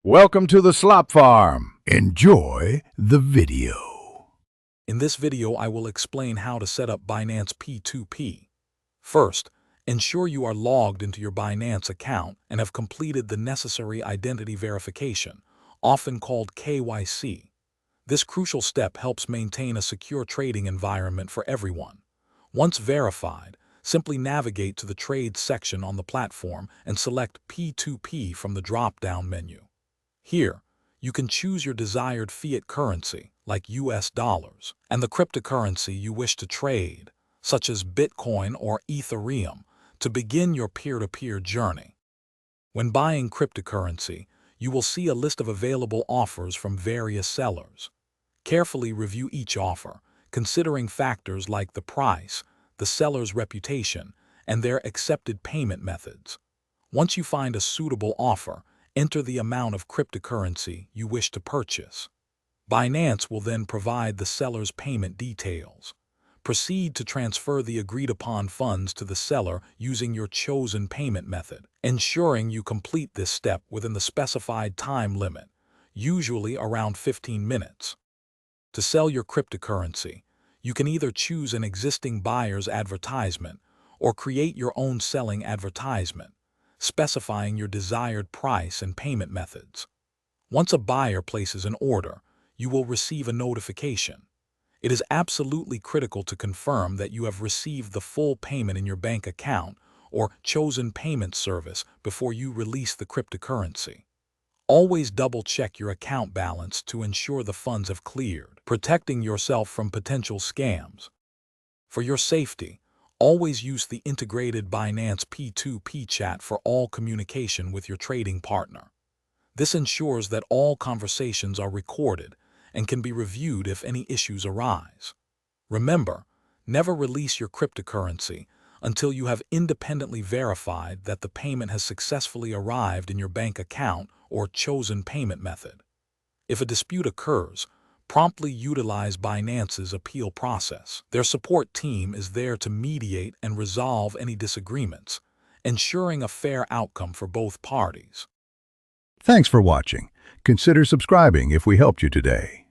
Welcome to the Slop Farm. Enjoy the video. In this video, I will explain how to set up Binance P2P. First, ensure you are logged into your Binance account and have completed the necessary identity verification, often called KYC. This crucial step helps maintain a secure trading environment for everyone. Once verified, simply navigate to the Trades section on the platform and select P2P from the drop-down menu. Here, you can choose your desired fiat currency, like US dollars, and the cryptocurrency you wish to trade, such as Bitcoin or Ethereum, to begin your peer-to-peer journey. When buying cryptocurrency, you will see a list of available offers from various sellers. Carefully review each offer, considering factors like the price, the seller's reputation, and their accepted payment methods. Once you find a suitable offer, enter the amount of cryptocurrency you wish to purchase. Binance will then provide the seller's payment details. Proceed to transfer the agreed-upon funds to the seller using your chosen payment method, ensuring you complete this step within the specified time limit, usually around 15 minutes. To sell your cryptocurrency, you can either choose an existing buyer's advertisement or create your own selling advertisement, specifying your desired price and payment methods. Once a buyer places an order, you will receive a notification. It is absolutely critical to confirm that you have received the full payment in your bank account or chosen payment service before you release the cryptocurrency. Always double-check your account balance to ensure the funds have cleared, protecting yourself from potential scams. For your safety, always use the integrated Binance P2P chat for all communication with your trading partner. This ensures that all conversations are recorded and can be reviewed if any issues arise. Remember, never release your cryptocurrency until you have independently verified that the payment has successfully arrived in your bank account or chosen payment method. If a dispute occurs, promptly utilize Binance's appeal process. Their support team is there to mediate and resolve any disagreements, ensuring a fair outcome for both parties. Thanks for watching. Consider subscribing if we helped you today.